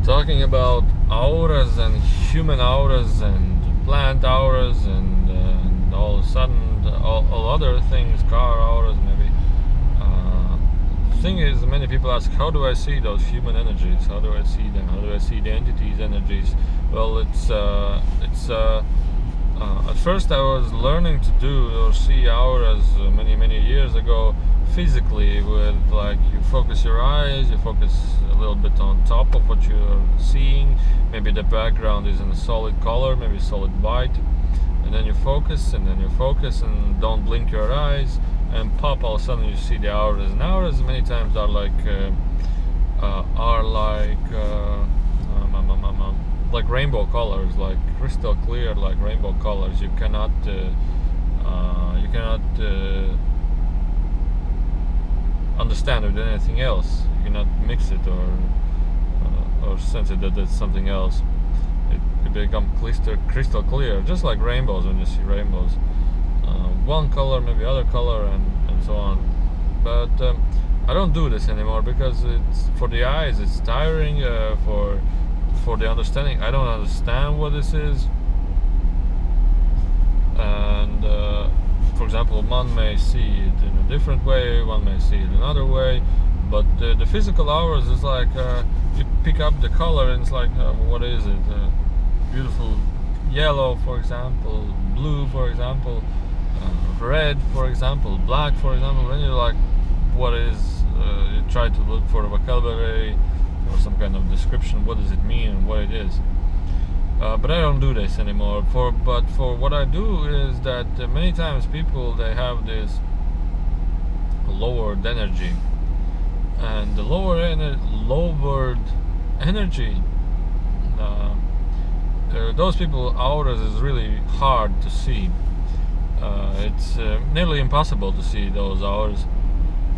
talking about auras and human auras and plant auras and all of a sudden all other things, car auras maybe. The thing is, many people ask, how do I see those human energies? How do I see them? How do I see the entities' energies? Well, at first I was learning to do or see auras many years ago physically, with like you focus your eyes, you focus a little bit on top of what you're seeing, maybe the background is in a solid color, maybe solid white, and then you focus and don't blink your eyes, and pop, all of a sudden you see the auras. And auras many times are like rainbow colors, like crystal clear, like rainbow colors. You cannot understand it with anything else. You cannot mix it or sense it that it's something else. It becomes crystal clear, just like rainbows. When you see rainbows, one color, maybe other color, and so on. But I don't do this anymore because it's for the eyes. It's tiring. For the understanding, I don't understand what this is. And for example, one may see it in a different way, one may see it another way, but the physical auras is like you pick up the color and it's like, what is it? Beautiful yellow, for example, blue, for example, red, for example, black, for example. Then you're like, what is? You try to look for a vocabulary or some kind of description. What does it mean and what it is? But I don't do this anymore. But for what I do is that many times people, they have this lowered energy, and the lowered energy, those people auras is really hard to see. It's nearly impossible to see those auras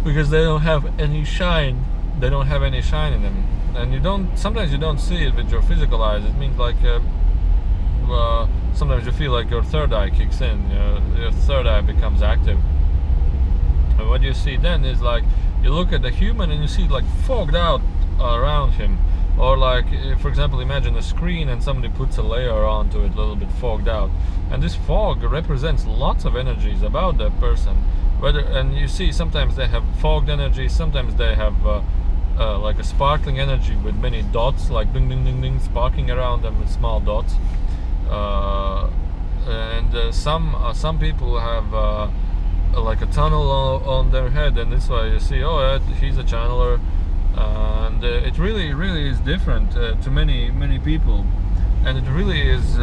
because they don't have any shine. They don't have any shine in them, and sometimes you don't see it with your physical eyes. It means like sometimes you feel like your third eye kicks in, your third eye becomes active, and what you see then is like you look at the human and you see like fogged out around him, or like, for example, imagine a screen and somebody puts a layer onto it, a little bit fogged out, and this fog represents lots of energies about that person. And you see sometimes they have fogged energy, sometimes they have like a sparkling energy with many dots, like ding ding ding ding, sparking around them with small dots. And some people have like a tunnel on their head, and that's why you see, oh, he's a channeler. And it really is different to many people, and it really is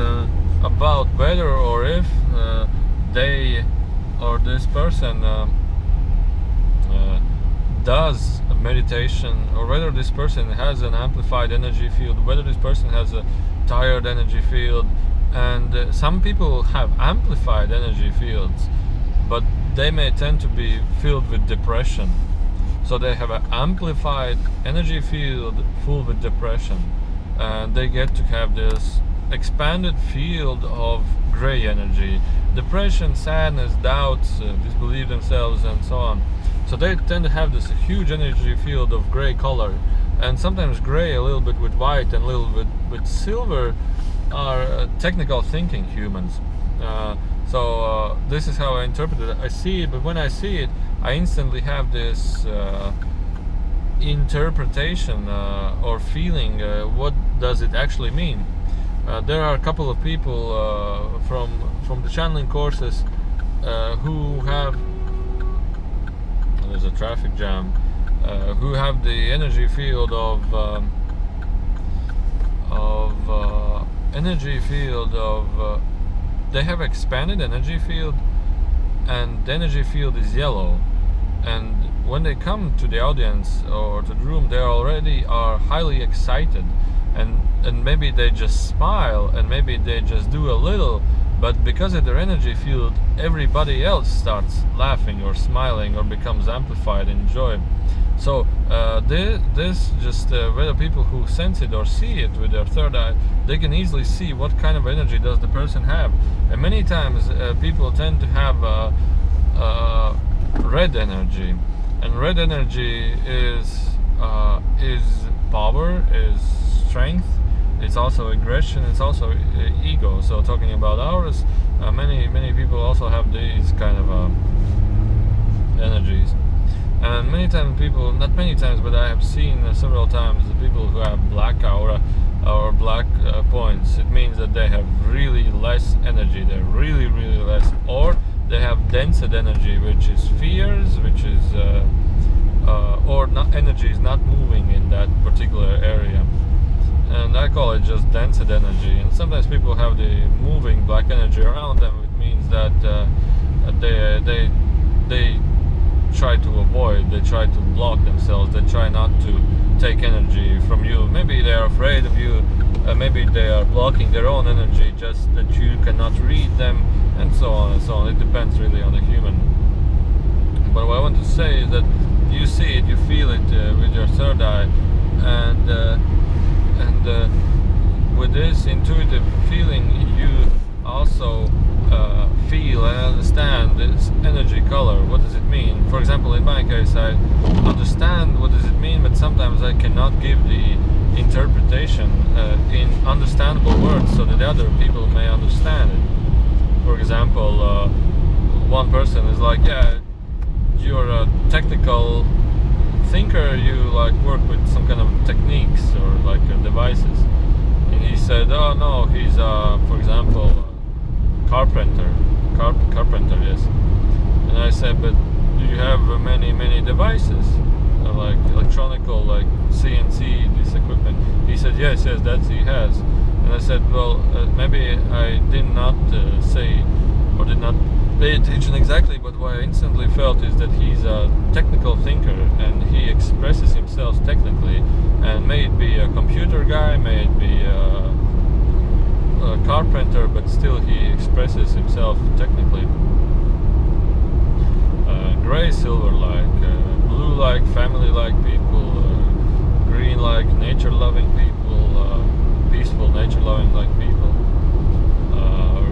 about whether or if they or this person does meditation, or whether this person has an amplified energy field, whether this person has a tired energy field. And some people have amplified energy fields, but they may tend to be filled with depression. So they have an amplified energy field full with depression, and they get to have this expanded field of gray energy, depression, sadness, doubts, disbelieve themselves, and so on. So they tend to have this huge energy field of gray color, and sometimes gray a little bit with white and a little bit with silver are technical thinking humans. So this is how I interpret it. I see it, but when I see it, I instantly have this interpretation or feeling. What does it actually mean? There are a couple of people from the channeling courses who have, there's a traffic jam, who have the energy field they have expanded energy field, and the energy field is yellow. And when they come to the audience or to the room, they already are highly excited, and maybe they just smile, and maybe they just do a little, but because of their energy field, everybody else starts laughing or smiling or becomes amplified in joy. So this just whether people who sense it or see it with their third eye, they can easily see what kind of energy does the person have. And many times people tend to have red energy, and red energy is power, is strength, it's also aggression, it's also ego. So talking about auras, many people also have these kind of energies. And many times people, not many times, but I have seen several times the people who have black aura or black points. It means that they have really less energy. They're really less, or they have dense energy, which is fears, which is or not, energy is not moving in that particular area. And I call it just dense energy. And sometimes people have the moving black energy around them. It means that they try to avoid, they try to block themselves, they try not to take energy from you. Maybe they are afraid of you, maybe they are blocking their own energy, just that you cannot read them, and so on and so on. It depends really on the human. But what I want to say is that you see it, you feel it with your third eye, and with this intuitive feeling, you also feel and understand this energy color. What does it mean? For example, in my case, I understand what does it mean, but sometimes I cannot give the interpretation in understandable words so that the other people may understand it. For example, one person is like, yeah, you're a technical thinker, you like work with some kind of techniques or like devices. And he said, oh no, he's for example, carpenter, yes. And I said, but do you have many devices, like electronical, like CNC, this equipment? He said, yes, that he has. And I said, well, maybe I did not say or did not pay attention exactly, but what I instantly felt is that he's a technical thinker and he expresses himself technically, and may it be a computer guy, may it be a carpenter, but still he expresses himself technically. Gray, silver like, blue like, family like people, green like, nature loving people, peaceful, nature loving like people,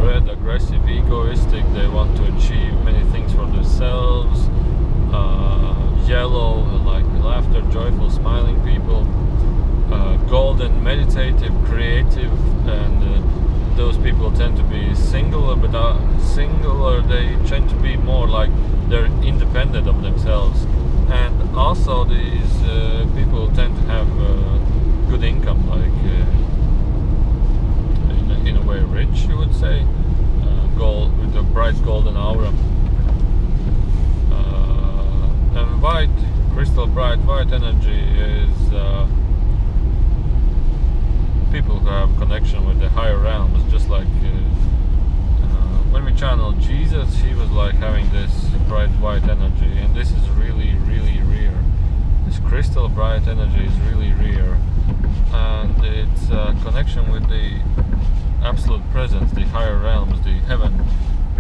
red, aggressive, egoistic, they want to achieve many things for themselves, yellow like laughter, joyful, smiling people, golden, meditative, creative, and those people tend to be singular, but singular, they tend to be more like they're independent of themselves. And also these people tend to have good income, like in a way rich, you would say, gold, with a bright golden aura. And white, crystal bright white energy is people who have connection with the higher realms, just like when we channeled Jesus, he was like having this bright white energy, and this is really rare. This crystal bright energy is really rare, and it's a connection with the absolute presence, the higher realms, the heaven.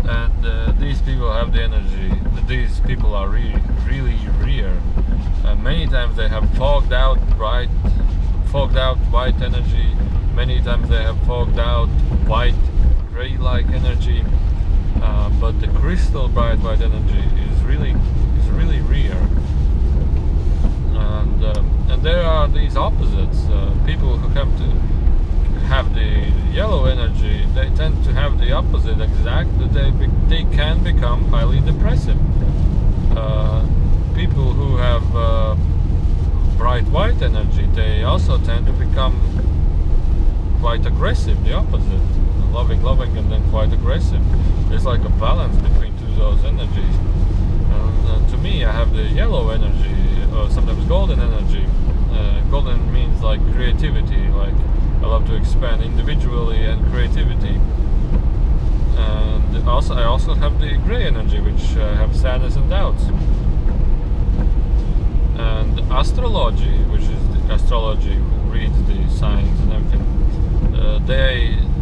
And these people have the energy. These people are really rare. Many times they have fogged out white energy. Many times they have fogged out white, gray-like energy. But the crystal bright white energy is really rare. And there are these opposites. People who come to have the yellow energy, they tend to have the opposite exact. They can become highly depressive. People who have bright white energy, they also tend to become quite aggressive, the opposite. Loving, and then quite aggressive. There's like a balance between those energies. And to me, I have the yellow energy, or sometimes golden energy. Golden means like creativity, like I love to expand individually and creativity. And I also have the gray energy, which have sadness and doubts. And astrology, which is the astrology who reads the signs and everything,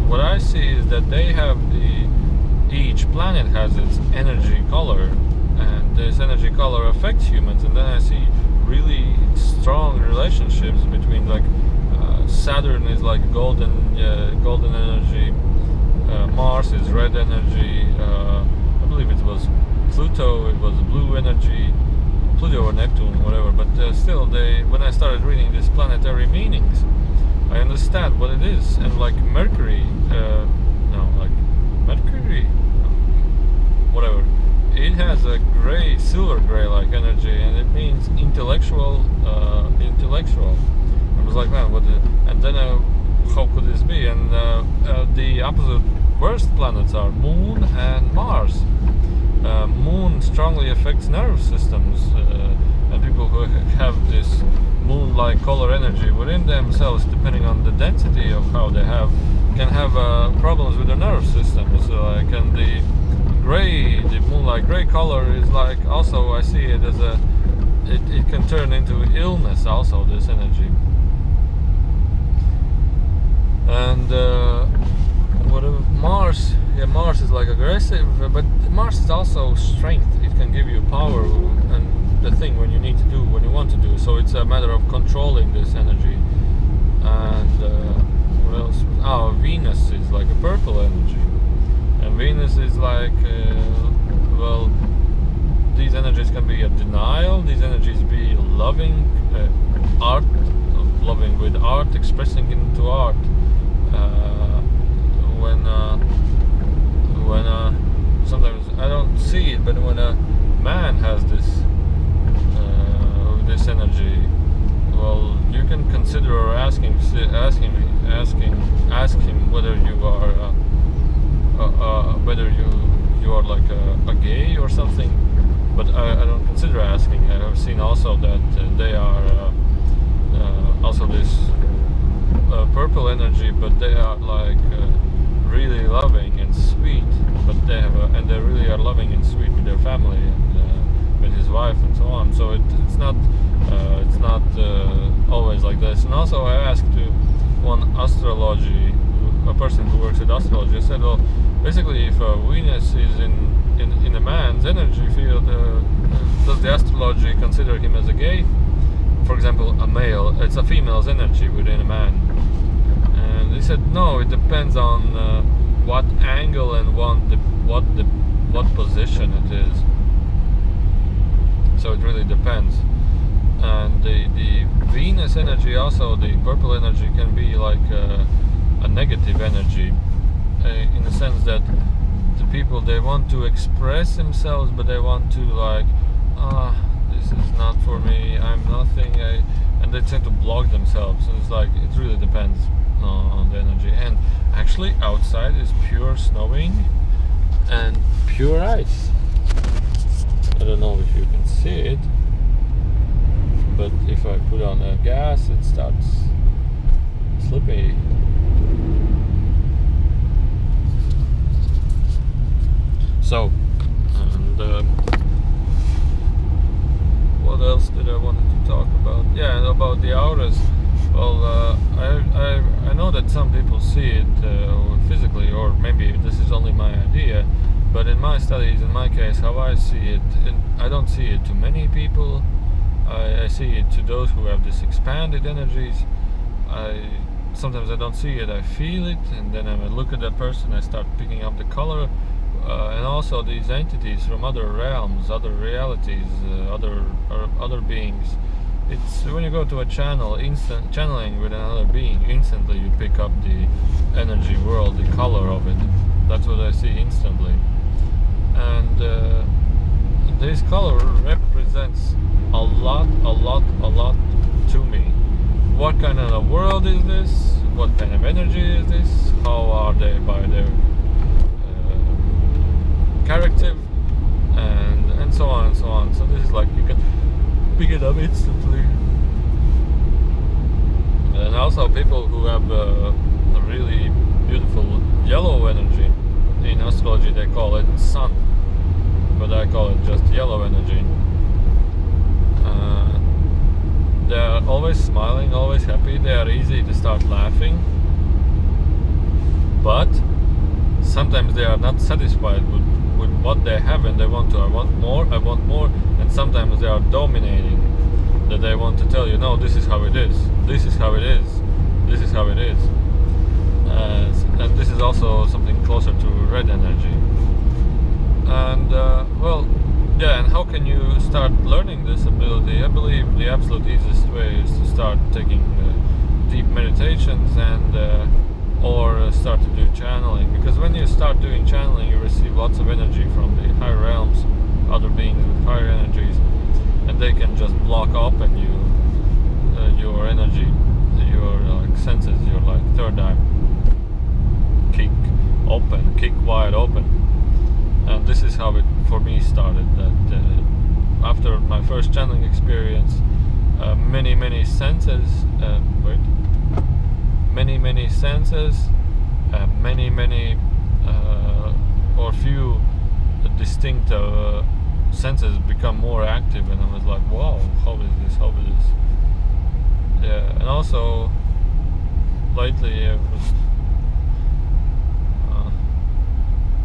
what I see is that they have each planet has its energy color, and this energy color affects humans. And then I see really strong relationships between, like, Saturn is like golden energy, Mars is red energy, I believe it was Pluto, it was blue energy, Pluto or Neptune, whatever. But still, when I started reading these planetary meanings, I understand what it is. And like Mercury, Mercury, whatever. It has a gray, silver gray like energy, and it means intellectual. I was like, man, what? And then how could this be? And the opposite worst planets are Moon and Mars. Moon strongly affects nerve systems, and people who have this moon-like color energy within themselves, depending on the density of how they have, can have problems with their nerve systems. And the moonlight gray color is like, also I see it as it can turn into illness also, this energy. And Mars is like aggressive, but Mars is also strength. It can give you power and the thing when you need to do, when you want to do. So it's a matter of controlling this energy. And what else? Venus is like a purple energy, and Venus is like these energies can be a denial. These energies be loving, art, loving with art, expressing into art. When sometimes I don't see it, but when a man has this energy, well, you can consider or ask him whether you are you are like a gay or something. But I don't consider asking. I have seen also that they are also this purple energy, but they are like really loving and sweet. But they really are loving and sweet with their family and with his wife and so on. So it's not always like this. And also I asked to one a person who works with astrology. I said, well, basically, if Venus is in a man's energy field, does the astrology consider him as a gay? For example, a male, it's a female's energy within a man. And he said, no, it depends on what angle and what position it is. So it really depends. And the Venus energy, also the purple energy, can be like a negative energy, in the sense that the people, they want to express themselves, but they want to like, this is not for me, I'm nothing, and they tend to block themselves. And it's like, it really depends on the energy. And actually outside is pure snowing and pure ice. I don't know if you can see it, but if I put on the gas, it starts slippy. So, and what else did I wanted to talk about? Yeah, and about the auras. Well, I know that some people see it physically, or maybe this is only my idea. But in my studies, in my case, how I see it, I don't see it to many people. I see it to those who have this expanded energies. Sometimes I don't see it, I feel it, and then I look at that person, I start picking up the color, and also these entities from other realms, other realities, other beings. It's when you go to a channeling with another being, instantly you pick up the energy world, the color of it. That's what I see instantly. And this color represents a lot to me. What kind of a world is this? What kind of energy is this? How are they by their character? And so on and so on. So this is like, you can pick it up instantly. And also people who have a really beautiful yellow energy. In astrology they call it sun, but I call it just yellow energy. They are always smiling, always happy. They are easy to start laughing, but sometimes they are not satisfied with what they have, and they want to, I want more, and sometimes they are dominating, that they want to tell you, no, this is how it is, this is how it is, this is how it is. And this is also something closer to red energy. And well, yeah, and how can you start learning this ability? I believe the absolute easiest way is to start taking deep meditation meditations and or start to do channeling, because when you start doing channeling you receive lots of energy from the higher realms, other beings with higher energies, and they can just block open your energy, your senses, your third eye kick wide open. And this is how it for me started, that after my first channeling experience, many senses, many senses, or few distinct senses become more active, and I was like, wow, how is this? Yeah. And also lately I was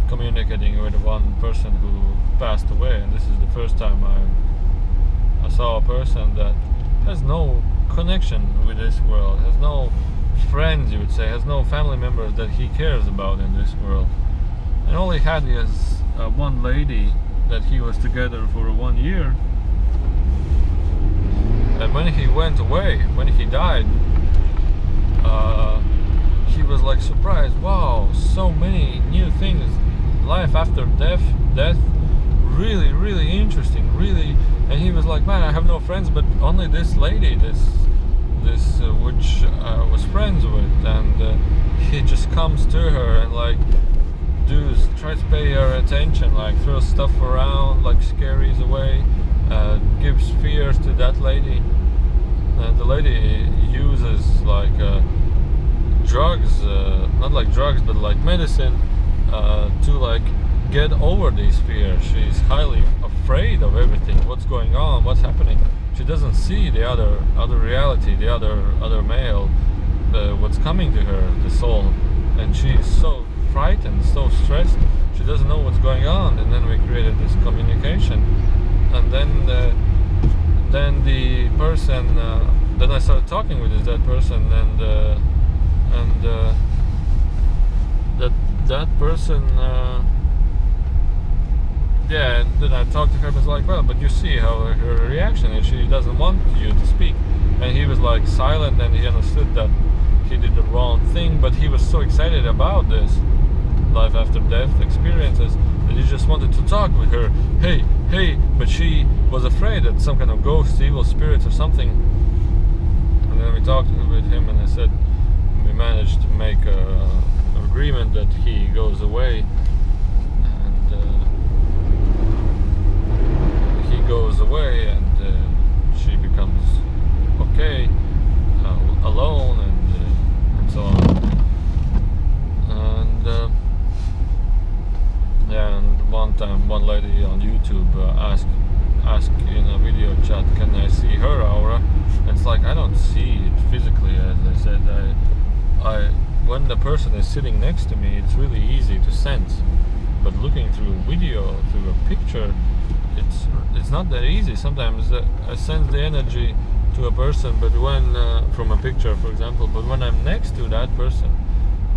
communicating with one person who passed away, and this is the first time I saw a person that has no connection with this world, has no friends, you would say, has no family members that he cares about in this world, and all he had is one lady that he was together for 1 year. And when he went away, when he died, he was like surprised, wow, so many new things, life after death, really interesting, really. And he was like, man, I have no friends, but only this lady, this which I was friends with, and he just comes to her and like tries to pay her attention, like throws stuff around, like scaries away, gives fears to that lady. And the lady uses like drugs, not like drugs, but like medicine, to like get over these fears. She's highly afraid of everything, what's going on, what's happening. She doesn't see the other reality, the other male, what's coming to her, the soul, and she's so frightened, so stressed, she doesn't know what's going on. And then we created this communication, and then the person, then I started talking with that person, and that person, yeah, and then I talked to her, and was like, well, but you see how her reaction is, she doesn't want you to speak. And he was like silent, and he understood that he did the wrong thing, but he was so excited about this life after death experiences that he just wanted to talk with her. Hey, but she was afraid that some kind of ghost, evil spirits or something. And then we talked with him, and I said we managed to make an agreement that he goes away, and he goes away, and she becomes okay, alone, and so on. And yeah, and one time one lady on YouTube asked in a video chat, can I see her aura? And it's like, I don't see it physically, as I said. I when the person is sitting next to me, it's really easy to sense, but looking through a video, through a picture, it's not that easy. Sometimes I sense the energy to a person, but when from a picture, for example, but when I'm next to that person,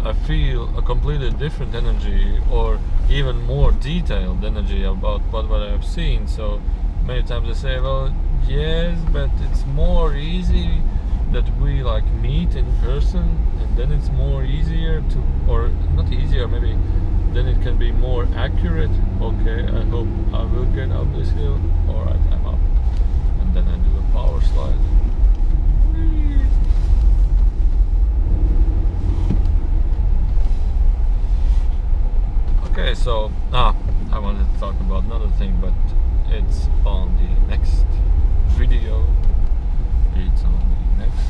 I feel a completely different energy, or even more detailed energy about what I have seen. So many times I say, well, yes, but it's more easy that we like meet in person, and then it's more easier to, or not easier, maybe then it can be more accurate. Okay, I hope I will get up this hill. Alright, I'm up. And then I do a power slide. Okay, so I wanted to talk about another thing, but it's on the next video. It's on the next